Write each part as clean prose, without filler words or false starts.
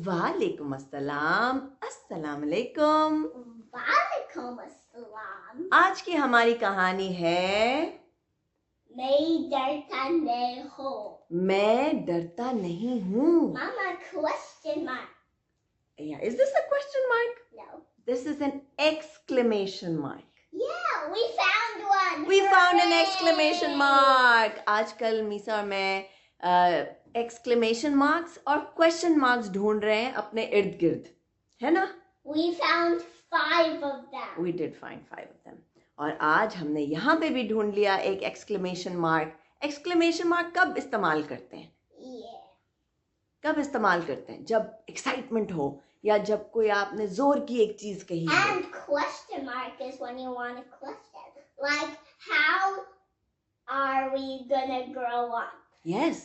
वालेकुम अस्सलाम। अस्सलाम वालेकुम। वालेकुम अस्सलाम। आज की हमारी कहानी है मैं डरता नहीं हूँ। मैं डरता नहीं हूँ। Mama, question mark. Yeah, is this a question mark? No. This is an exclamation mark. Yeah, we found one. We found an Hooray! exclamation mark. आजकल मीसा और मैं exclamation marks और question marks ढूंढ रहे हैं अपने इर्द गिर्द, है ना? We found 5 of them. We did find 5 of them. और आज हमने यहाँ पे भी ढूंढ लिया एक exclamation mark. Exclamation mark कब इस्तेमाल करते हैं? Yeah. कब इस्तेमाल करते हैं? जब excitement हो या जब कोई आपने जोर की एक चीज कही हो. And question mark is when you want a question. Like, how are we gonna grow up? Yes.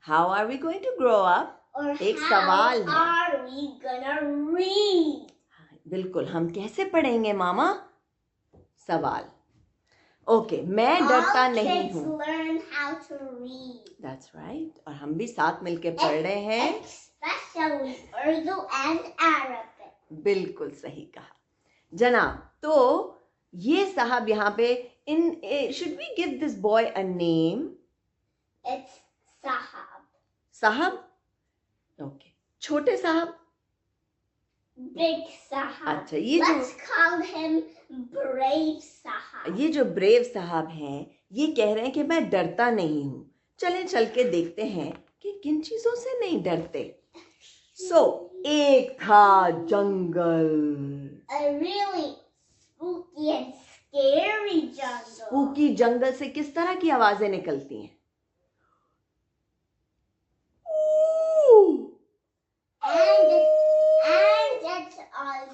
How are we going to grow up? Or एक how सवाल है. are we gonna read? बिल्कुल, हम कैसे पढ़ेंगे मामा? सवाल. ओके, मैं डरता नहीं हूँ. All kids learn how to read. That's right. और हम भी साथ मिलके पढ़ रहे हैं. Especially Urdu and Arabic. बिल्कुल सही कहा जनाब. तो ये साहब यहाँ पे should we give this boy a name? It's Sahab. साहब. ओके. छोटे साहब. Big Sahab. अच्छा, ये Let's call him Brave Sahab. ये जो ब्रेव साहब हैं, ये कह रहे हैं कि मैं डरता नहीं हूँ. चलें चल के देखते हैं कि किन चीजों से नहीं डरते. एक था जंगल. A really spooky and scary jungle. Spooky जंगल से किस तरह की आवाजें निकलती हैं? And it's also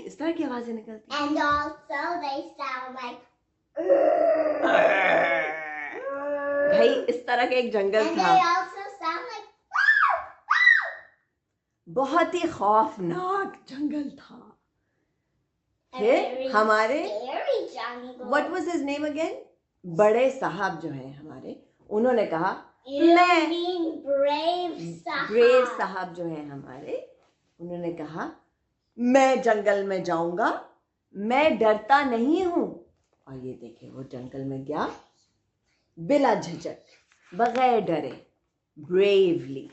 इस तरह की आवाजें निकलती हैं. and also they sound like भाई इस तरह का एक जंगल and था. they also sound like बहुत ही खौफनाक जंगल था. a फिर very हमारे scary jungle. What was his name again? बड़े साहब जो हैं हमारे, उन्होंने कहा You मैं- mean Brave Sahab. ब्रेव साहब जो हैं हमारे, उन्होंने कहा मैं जंगल में जाऊंगा, मैं डरता नहीं हूं. और ये देखिए वो जंगल में गया बिला झिझक, बगैर डरे, ब्रेवली.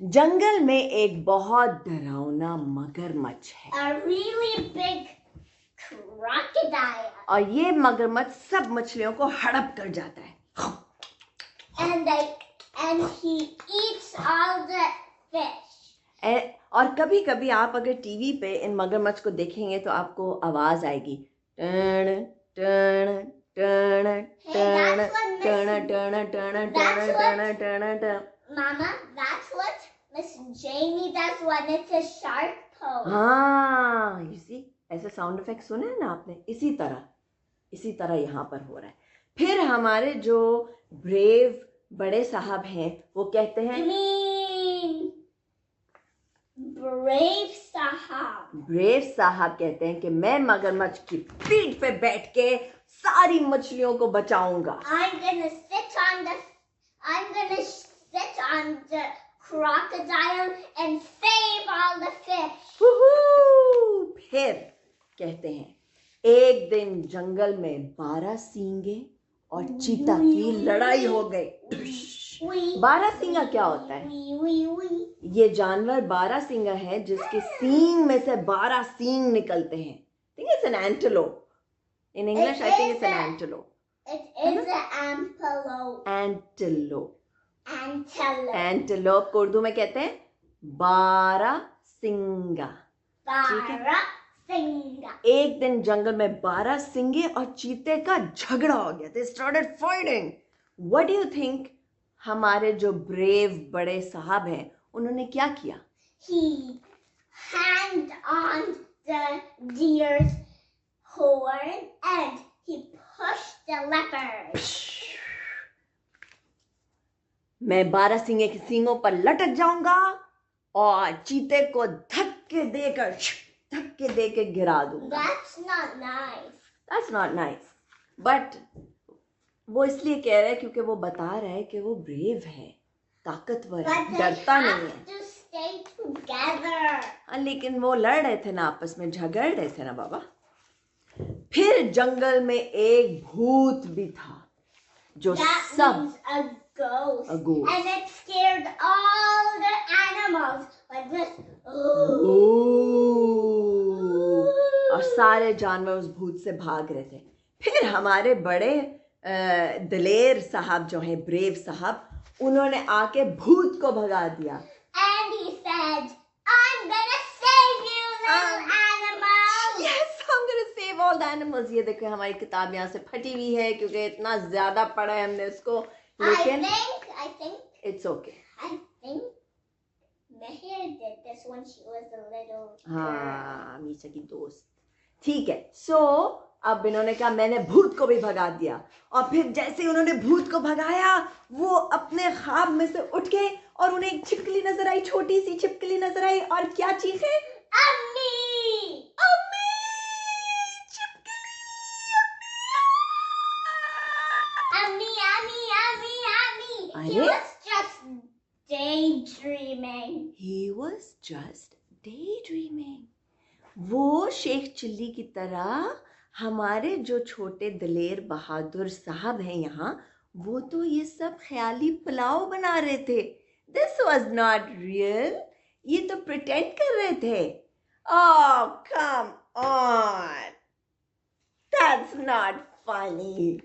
जंगल में एक बहुत डरावना मगरमच्छ है. A really big crocodile. और ये मगरमच्छ सब मछलियों को हड़प कर जाता है. And he eats all the fish. और कभी कभी आप अगर टीवी पे इन मगरमच्छ को देखेंगे तो आपको आवाज आएगी टन टन टन टन टन टन टन टन टन टन. Mama, that's what Miss Jamie does when it's a shark pose. हाँ, you see, ऐसे साउंड इफेक्ट सुने हैं ना आपने? इसी तरह यहाँ पर हो रहा है. फिर हमारे जो ब्रेव बड़े साहब हैं, वो कहते You हैं mean Brave Sahab. ब्रेव साहब कहते हैं कि मैं मगरमच्छ की पीठ पे बैठ के सारी मछलियों को बचाऊंगा. I'm gonna sit on the crocodile and save all the fish. फिर कहते हैं एक दिन जंगल में 12 सींगे और चीता की लड़ाई हो गई. 12 सींगा क्या होता है? ये जानवर 12 सींगा है जिसके सींग में से 12 सींग निकलते हैं. think it's an antelope. In English, I think it's an antelope. It is an antelope. Antelope को उर्दू में कहते हैं 12 सिंगा. Barasinga. एक दिन जंगल में 12 सिंगे और चीते का झगड़ा हो गया. They started fighting. What do you think? हमारे जो ब्रेव बड़े साहब हैं, उन्होंने क्या किया? He hanged on the deer's horn and he pushed the leopard. मैं 12 सिंगे के सींगों पर लटक जाऊंगा और चीते को धक्के देकर गिरा दूंगा. That's not nice. That's not nice. But वो इसलिए कह रहा है क्योंकि वो बता रहा है कि वो ब्रेव है, ताकतवर है, But they डरता नहीं have है. to stay together. हाँ, लेकिन वो लड़ रहे थे ना, आपस में झगड़ रहे थे ना बाबा. फिर जंगल में एक भूत भी था जो That सब means a ghost. A ghost. And it scared all the animals. Like this. और सारे जानवर उस भूत से भाग रहे थे. फिर हमारे बड़े दलेर साहब जो हैं, ब्रेव साहब, उन्होंने आके भूत को भगा दिया. And he said, I'm gonna save you, little animals. Yes, I'm gonna save all the animals. ये देखो हमारी किताब यहाँ से फटी हुई है क्योंकि इतना ज्यादा पढ़ा है हमने उसको, लेकिन I think it's okay. Mahir did this when she was a little girl. हाँ, मीशा की दोस्त. ठीक है. सो अब इन्होंने कहा मैंने भूत को भी भगा दिया. और फिर जैसे ही उन्होंने भूत को भगाया, वो अपने ख्वाब में से उठ गए और उन्हें एक छिपकली नजर आई, छोटी सी छिपकली नजर आई. और क्या चीखे? Ammi! अम्मी, छिपकली, Ammi! He अरे? was just daydreaming. He was just daydreaming. वो शेख चिल्ली की तरह हमारे जो छोटे दलेर बहादुर साहब हैं यहाँ, वो तो ये सब ख्याली पुलाव बना रहे थे. This was not real. ये तो प्रिटेंड कर रहे थे. Oh, come on. That's not funny.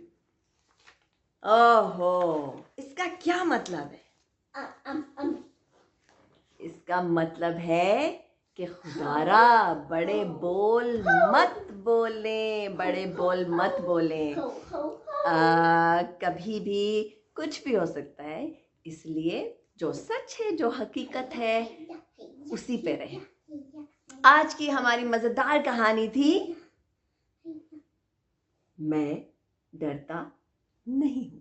ओहो, इसका क्या मतलब है? इसका मतलब है कि खुदारा बड़े बोल मत बोले, बड़े बोल मत बोले. कभी भी कुछ भी हो सकता है, इसलिए जो सच है, जो हकीकत है, उसी पे रहे. आज की हमारी मजेदार कहानी थी मैं डरता नहीं हूं.